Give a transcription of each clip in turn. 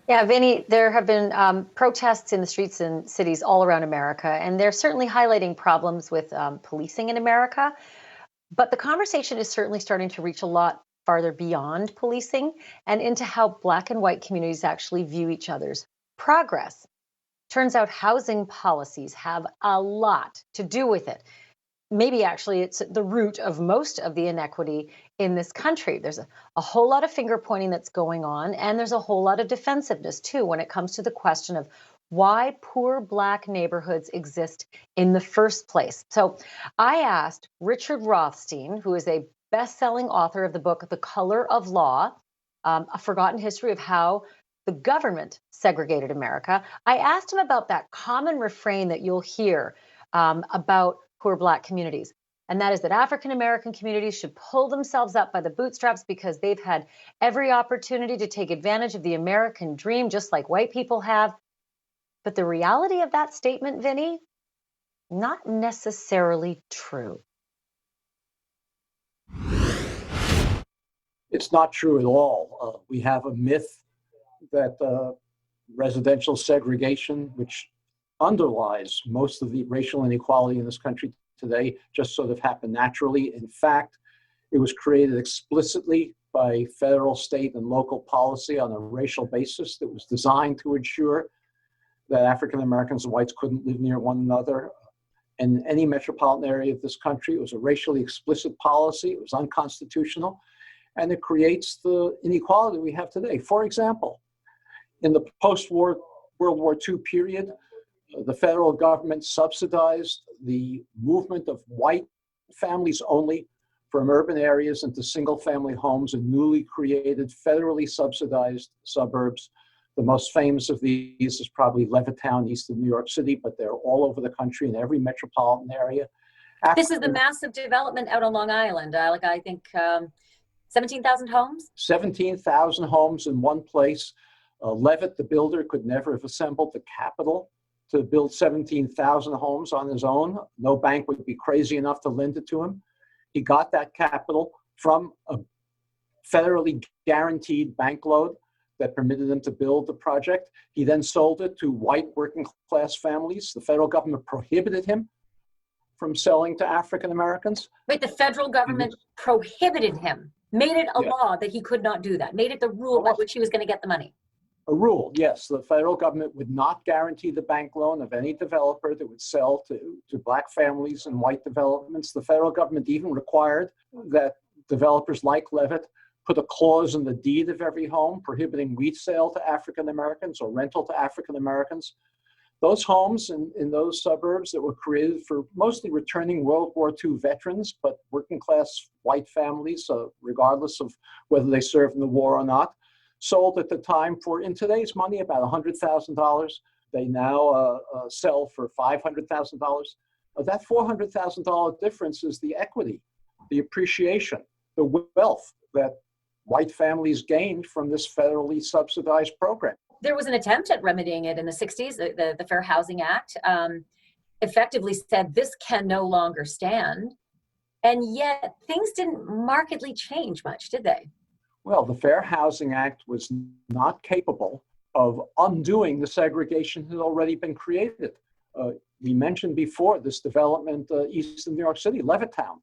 Yeah, Vinny, there have been protests in the streets and cities all around America, and they're certainly highlighting problems with policing in America. But the conversation is certainly starting to reach a lot farther beyond policing and into how Black and white communities actually view each other's progress. Turns out housing policies have a lot to do with it. Maybe actually it's the root of most of the inequity in this country. There's a whole lot of finger pointing that's going on, and there's a whole lot of defensiveness too when it comes to the question of why poor Black neighborhoods exist in the first place. So I asked Richard Rothstein, who is a best-selling author of the book The Color of Law, A Forgotten History of How the Government Segregated America. I asked him about that common refrain that you'll hear about poor Black communities. And that is that African American communities should pull themselves up by the bootstraps because they've had every opportunity to take advantage of the American dream, just like white people have. But the reality of that statement, Vinny, not necessarily true. It's not true at all. We have a myth that residential segregation, which underlies most of the racial inequality in this country today, just sort of happened naturally. In fact, it was created explicitly by federal, state, and local policy on a racial basis that was designed to ensure that African Americans and whites couldn't live near one another in any metropolitan area of this country. It was a racially explicit policy. It was unconstitutional, and it creates the inequality we have today. For example, in the post-war World War II period, the federal government subsidized the movement of white families only from urban areas into single-family homes in newly created federally subsidized suburbs. The most famous of these is probably Levittown, east of New York City, but they're all over the country in every metropolitan area. This is the massive development out on Long Island. I think 17,000 homes? 17,000 homes in one place. Levitt, the builder, could never have assembled the capital to build 17,000 homes on his own. No bank would be crazy enough to lend it to him. He got that capital from a federally guaranteed bank loan that permitted him to build the project. He then sold it to white working class families. The federal government prohibited him from selling to African Americans. Wait, the federal government prohibited him, made it a law that he could not do that, made it the rule by which he was going to get the money. A rule, yes. The federal government would not guarantee the bank loan of any developer that would sell to Black families and white developments. The federal government even required that developers like Levitt put a clause in the deed of every home prohibiting resale to African Americans or rental to African Americans. Those homes in those suburbs that were created for mostly returning World War II veterans, but working class white families, regardless of whether they served in the war or not, sold at the time for, in today's money, about $100,000. They now sell for $500,000. That $400,000 difference is the equity, the appreciation, the wealth that white families gained from this federally subsidized program. There was an attempt at remedying it in the 60s. The Fair Housing Act effectively said this can no longer stand. And yet things didn't markedly change much, did they? Well, the Fair Housing Act was not capable of undoing the segregation that had already been created. We mentioned before this development east of New York City, Levittown.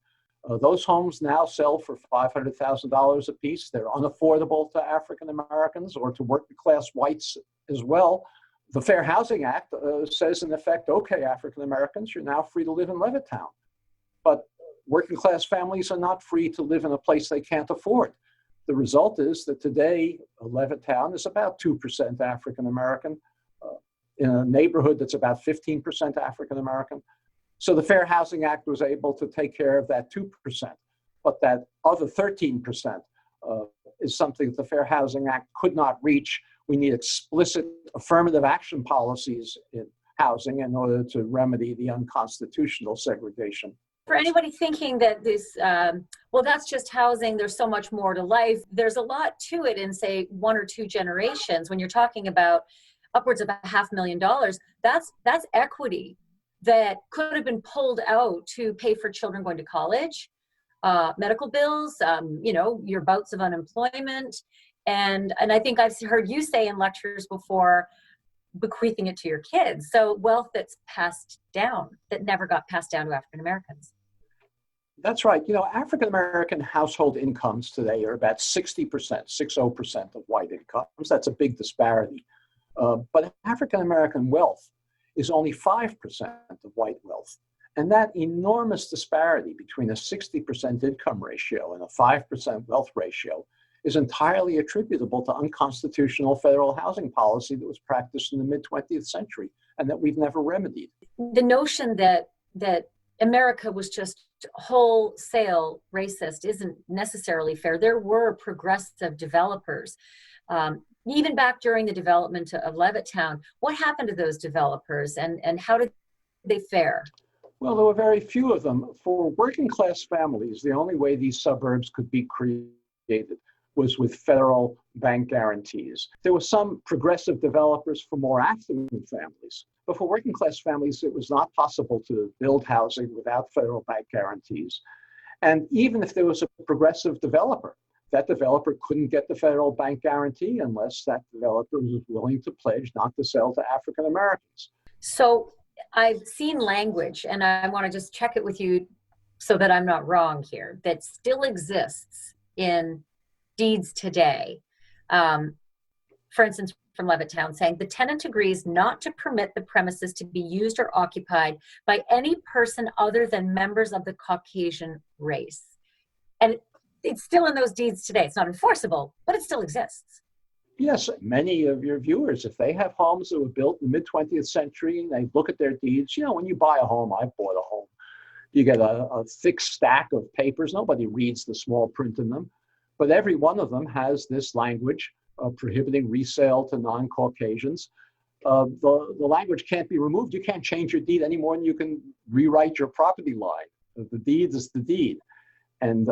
Those homes now sell for $500,000 a piece. They're unaffordable to African Americans or to working class whites as well. The Fair Housing Act says, in effect, okay, African Americans, you're now free to live in Levittown. But working class families are not free to live in a place they can't afford. The result is that today, Levittown is about 2% African American, in a neighborhood that's about 15% African American. So the Fair Housing Act was able to take care of that 2%, but that other 13% is something that the Fair Housing Act could not reach. We need explicit affirmative action policies in housing in order to remedy the unconstitutional segregation. For anybody thinking that this, well, that's just housing, there's so much more to life. There's a lot to it in, say, 1 or 2 generations. When you're talking about upwards of $500,000, that's equity that could have been pulled out to pay for children going to college, medical bills, your bouts of unemployment. And I think I've heard you say in lectures before, bequeathing it to your kids. So wealth that's passed down, that never got passed down to African Americans. That's right. African American household incomes today are about 60%, 60% of white incomes. That's a big disparity. But African American wealth is only 5% of white wealth. And that enormous disparity between a 60% income ratio and a 5% wealth ratio is entirely attributable to unconstitutional federal housing policy that was practiced in the mid-20th century and that we've never remedied. The notion that America was just wholesale racist isn't necessarily fair. There were progressive developers. Even back during the development of Levittown, what happened to those developers and how did they fare? Well, there were very few of them. For working class families, the only way these suburbs could be created was with federal bank guarantees. There were some progressive developers for more affluent families, but for working class families, it was not possible to build housing without federal bank guarantees. And even if there was a progressive developer, that developer couldn't get the federal bank guarantee unless that developer was willing to pledge not to sell to African Americans. So I've seen language, and I want to just check it with you so that I'm not wrong here, that still exists in deeds today. For instance, from Levittown, saying the tenant agrees not to permit the premises to be used or occupied by any person other than members of the Caucasian race. And it's still in those deeds today. It's not enforceable, but it still exists. Yes, many of your viewers, if they have homes that were built in the mid-20th century and they look at their deeds, when you buy a home, I bought a home, you get a thick stack of papers. Nobody reads the small print in them, but every one of them has this language prohibiting resale to non-Caucasians. The language can't be removed. You can't change your deed any more than you can rewrite your property line. The deed is the deed. And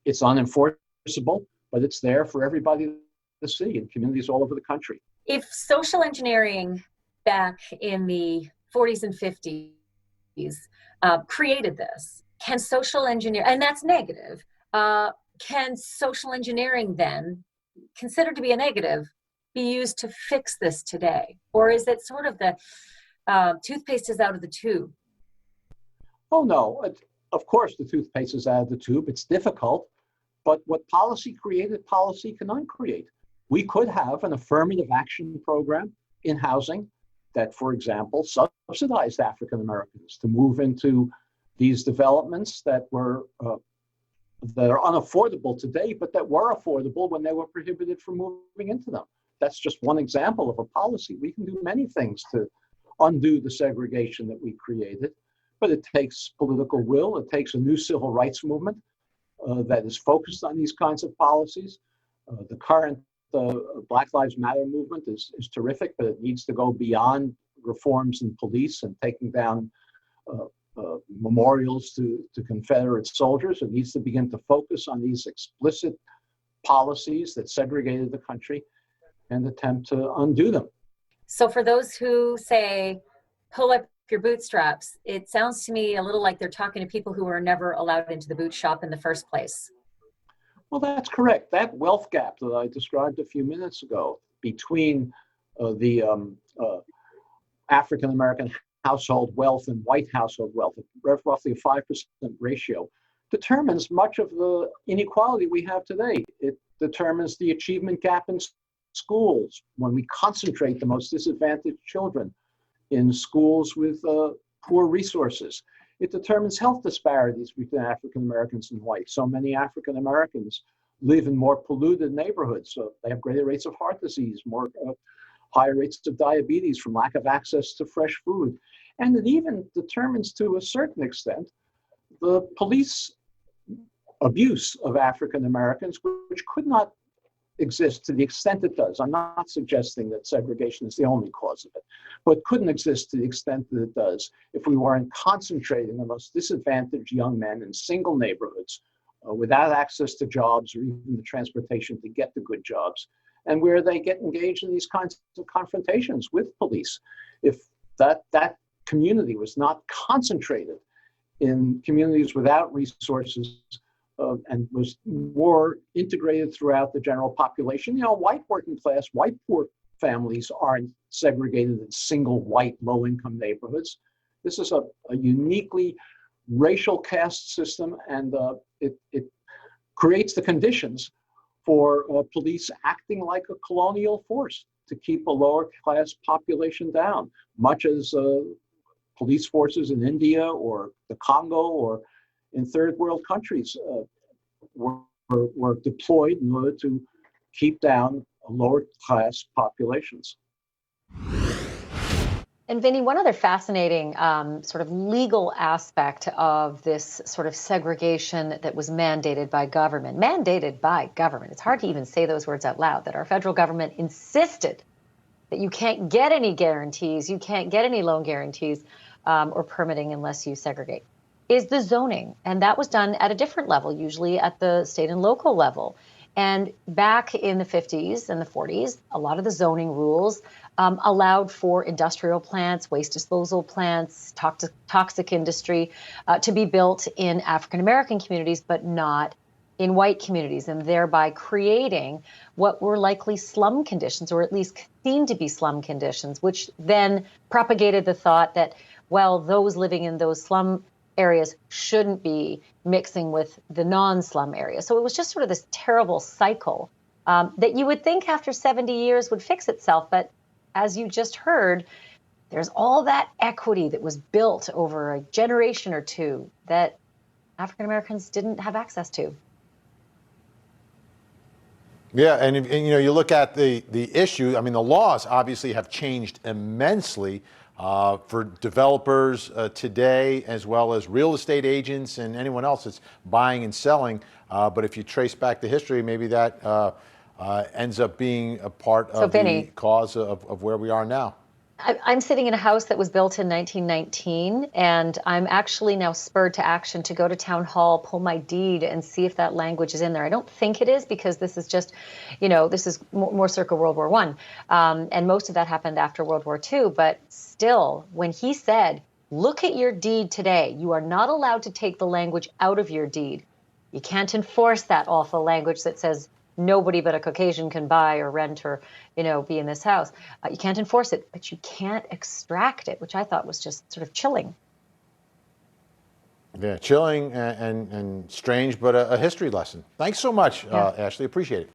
it's unenforceable, but it's there for everybody to see in communities all over the country. If social engineering back in the 40s and 50s created this, can social engineer, and that's negative, can social engineering then, considered to be a negative, be used to fix this today? Or is it sort of the toothpaste is out of the tube? Oh, no. Of course, the toothpaste is out of the tube. It's difficult. But what policy created, policy can uncreate. We could have an affirmative action program in housing that, for example, subsidized African Americans to move into these developments that are unaffordable today, but that were affordable when they were prohibited from moving into them. That's just one example of a policy. We can do many things to undo the segregation that we created, but it takes political will. It takes a new civil rights movement that is focused on these kinds of policies. The current Black Lives Matter movement is terrific, but it needs to go beyond reforms in police and taking down memorials to Confederate soldiers. It needs to begin to focus on these explicit policies that segregated the country and attempt to undo them. So for those who say, pull up your bootstraps, it sounds to me a little like they're talking to people who were never allowed into the boot shop in the first place. Well, that's correct. That wealth gap that I described a few minutes ago between the African American household wealth and white household wealth, roughly a 5% ratio, determines much of the inequality we have today. It determines the achievement gap in schools when we concentrate the most disadvantaged children in schools with poor resources. It determines health disparities between African Americans and whites. So many African Americans live in more polluted neighborhoods, so they have greater rates of heart disease, higher rates of diabetes from lack of access to fresh food. And it even determines, to a certain extent, the police abuse of African Americans, which could not exist to the extent it does. I'm not suggesting that segregation is the only cause of it, but couldn't exist to the extent that it does if we weren't concentrating the most disadvantaged young men in single neighborhoods without access to jobs or even the transportation to get the good jobs, and where they get engaged in these kinds of confrontations with police. If that community was not concentrated in communities without resources, and was more integrated throughout the general population. White working class, white poor families aren't segregated in single white low-income neighborhoods. This is a uniquely racial caste system, and it creates the conditions for police acting like a colonial force to keep a lower class population down, much as police forces in India or the Congo or in third world countries were deployed in order to keep down lower class populations. And Vinny, one other fascinating sort of legal aspect of this sort of segregation that was mandated by government. Mandated by government. It's hard to even say those words out loud, that our federal government insisted that you can't get any guarantees, you can't get any loan guarantees or permitting unless you segregate, is the zoning. And that was done at a different level, usually at the state and local level. And back in the 50s and the 40s, a lot of the zoning rules allowed for industrial plants, waste disposal plants, toxic industry to be built in African American communities, but not in white communities, and thereby creating what were likely slum conditions, or at least seemed to be slum conditions, which then propagated the thought that, well, those living in those slum areas shouldn't be mixing with the non-slum areas. So it was just sort of this terrible cycle that you would think after 70 years would fix itself. But as you just heard, there's all that equity that was built over a generation or two that African Americans didn't have access to. Yeah, and you look at the issue. I mean, the laws obviously have changed immensely for developers today, as well as real estate agents and anyone else that's buying and selling. But if you trace back the history, maybe that ends up being a part of the cause of where we are now. I'm sitting in a house that was built in 1919, and I'm actually now spurred to action to go to town hall, pull my deed, and see if that language is in there. I don't think it is, because this is just, this is more circa World War I. And most of that happened after World War II. But still, when he said, look at your deed today, you are not allowed to take the language out of your deed. You can't enforce that awful language that says nobody but a Caucasian can buy or rent or, be in this house. You can't enforce it, but you can't extract it, which I thought was just sort of chilling. Yeah, chilling and strange, but a history lesson. Thanks so much, Ashley. Appreciate it.